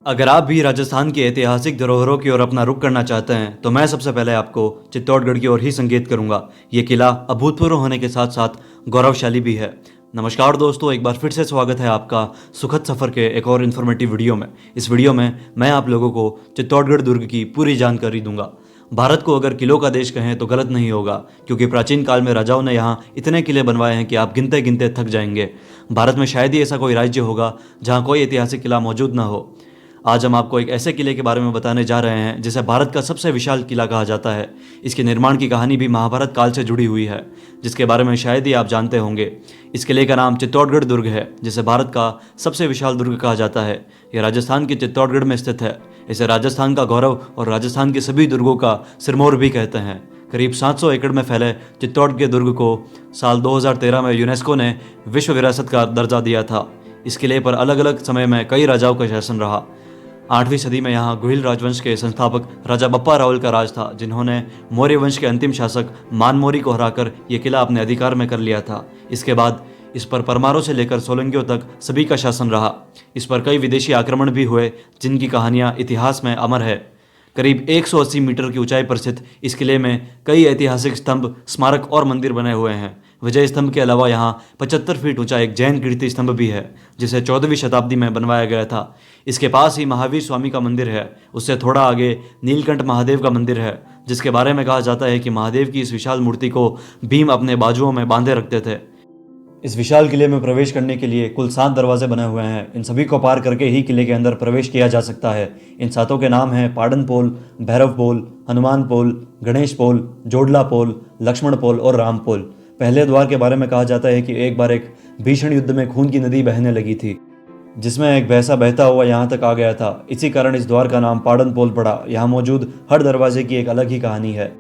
अगर आप भी राजस्थान की ऐतिहासिक धरोहरों की ओर अपना रुख करना चाहते हैं तो मैं सबसे पहले आपको चित्तौड़गढ़ की ओर ही संकेत करूंगा। ये किला अभूतपूर्व होने के साथ साथ गौरवशाली भी है। नमस्कार दोस्तों, एक बार फिर से स्वागत है आपका सुखद सफ़र के एक और इन्फॉर्मेटिव वीडियो में। इस वीडियो में मैं आप लोगों को चित्तौड़गढ़ दुर्ग की पूरी जानकारी दूंगा। भारत को अगर किलों का देश कहें तो गलत नहीं होगा, क्योंकि प्राचीन काल में राजाओं ने यहाँ इतने किले बनवाए हैं कि आप गिनते गिनते थक जाएंगे। भारत में शायद ही ऐसा कोई राज्य होगा जहाँ कोई ऐतिहासिक किला मौजूद ना हो। आज हम आपको एक ऐसे किले के बारे में बताने जा रहे हैं जिसे भारत का सबसे विशाल किला कहा जाता है। इसके निर्माण की कहानी भी महाभारत काल से जुड़ी हुई है, जिसके बारे में शायद ही आप जानते होंगे। इस किले का नाम चित्तौड़गढ़ दुर्ग है, जिसे भारत का सबसे विशाल दुर्ग कहा जाता है। यह राजस्थान के चित्तौड़गढ़ में स्थित है। इसे राजस्थान का गौरव और राजस्थान के सभी दुर्गों का सिरमौर भी कहते हैं। करीब 700 एकड़ में फैले चित्तौड़ के दुर्ग को साल 2013 में यूनेस्को ने विश्व विरासत का दर्जा दिया था। इस किले पर अलग अलग समय में कई राजाओं का शासन रहा। 8वीं सदी में यहाँ गुहिल राजवंश के संस्थापक राजा बप्पा रावल का राज था, जिन्होंने मौर्य वंश के अंतिम शासक मानमोरी को हराकर यह किला अपने अधिकार में कर लिया था। इसके बाद इस पर परमारों से लेकर सोलंकियों तक सभी का शासन रहा। इस पर कई विदेशी आक्रमण भी हुए, जिनकी कहानियाँ इतिहास में अमर है। करीब 180 मीटर की ऊंचाई पर स्थित इस किले में कई ऐतिहासिक स्तंभ, स्मारक और मंदिर बने हुए हैं। विजय स्तंभ के अलावा यहाँ 75 फीट ऊंचा एक जैन कीर्ति स्तंभ भी है, जिसे 14वीं शताब्दी में बनवाया गया था। इसके पास ही महावीर स्वामी का मंदिर है। उससे थोड़ा आगे नीलकंठ महादेव का मंदिर है, जिसके बारे में कहा जाता है कि महादेव की इस विशाल मूर्ति को भीम अपने बाजुओं में बांधे रखते थे। इस विशाल किले में प्रवेश करने के लिए कुल 7 दरवाजे बने हुए हैं। इन सभी को पार करके ही किले के अंदर प्रवेश किया जा सकता है। इन 7 के नाम हैं पाडन पोल, भैरव पोल, हनुमान पोल, गणेश पोल, जोडला पोल, लक्ष्मण पोल और राम पोल। पहले द्वार के बारे में कहा जाता है कि एक बार एक भीषण युद्ध में खून की नदी बहने लगी थी, जिसमें एक भैंसा बहता हुआ यहाँ तक आ गया था। इसी कारण इस द्वार का नाम पाडन पोल पड़ा। यहाँ मौजूद हर दरवाजे की एक अलग ही कहानी है।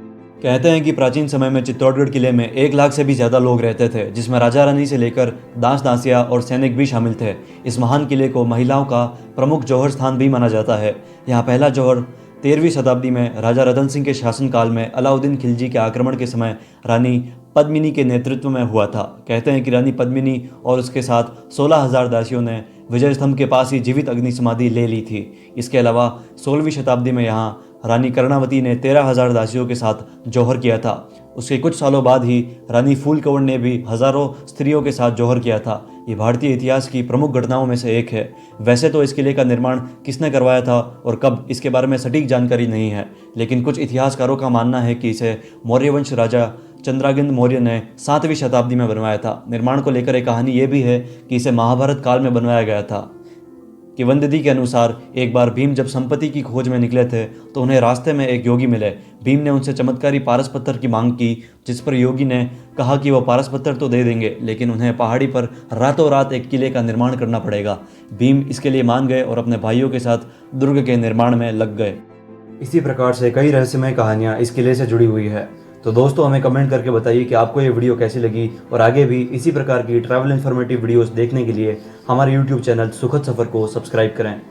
कहते हैं कि प्राचीन समय में चित्तौड़गढ़ किले में 1 लाख से भी ज़्यादा लोग रहते थे, जिसमें राजा रानी से लेकर दास दासिया और सैनिक भी शामिल थे। इस महान किले को महिलाओं का प्रमुख जौहर स्थान भी माना जाता है। यहाँ पहला जौहर 13वीं शताब्दी में राजा रतन सिंह के शासनकाल में अलाउद्दीन खिलजी के आक्रमण के समय रानी पद्मिनी के नेतृत्व में हुआ था। कहते हैं कि रानी पद्मिनी और उसके साथ 16,000 दासियों ने विजय स्तंभ के पास ही जीवित अग्नि समाधि ले ली थी। इसके अलावा 16वीं शताब्दी में यहाँ रानी कर्णावती ने 13,000 दासियों के साथ जौहर किया था। उसके कुछ सालों बाद ही रानी फूल कंवर ने भी हजारों स्त्रियों के साथ जौहर किया था। ये भारतीय इतिहास की प्रमुख घटनाओं में से एक है। वैसे तो इस किले का निर्माण किसने करवाया था और कब, इसके बारे में सटीक जानकारी नहीं है, लेकिन कुछ इतिहासकारों का मानना है कि इसे मौर्य वंश राजा चंद्रागिंद मौर्य ने 7वीं शताब्दी में बनवाया था। निर्माण को लेकर एक कहानी ये भी है कि इसे महाभारत काल में बनवाया गया था। किंवदंती के अनुसार एक बार भीम जब संपत्ति की खोज में निकले थे तो उन्हें रास्ते में एक योगी मिले। भीम ने उनसे चमत्कारी पारस पत्थर की मांग की, जिस पर योगी ने कहा कि वो पारस पत्थर तो दे देंगे, लेकिन उन्हें पहाड़ी पर रातों रात एक किले का निर्माण करना पड़ेगा। भीम इसके लिए मान गए और अपने भाइयों के साथ दुर्ग के निर्माण में लग गए। इसी प्रकार से कई रहस्यमय कहानियाँ इस किले से जुड़ी हुई है। तो दोस्तों, हमें कमेंट करके बताइए कि आपको ये वीडियो कैसी लगी, और आगे भी इसी प्रकार की ट्रैवल इन्फॉर्मेटिव वीडियोस देखने के लिए हमारे YouTube चैनल सुखद सफ़र को सब्सक्राइब करें।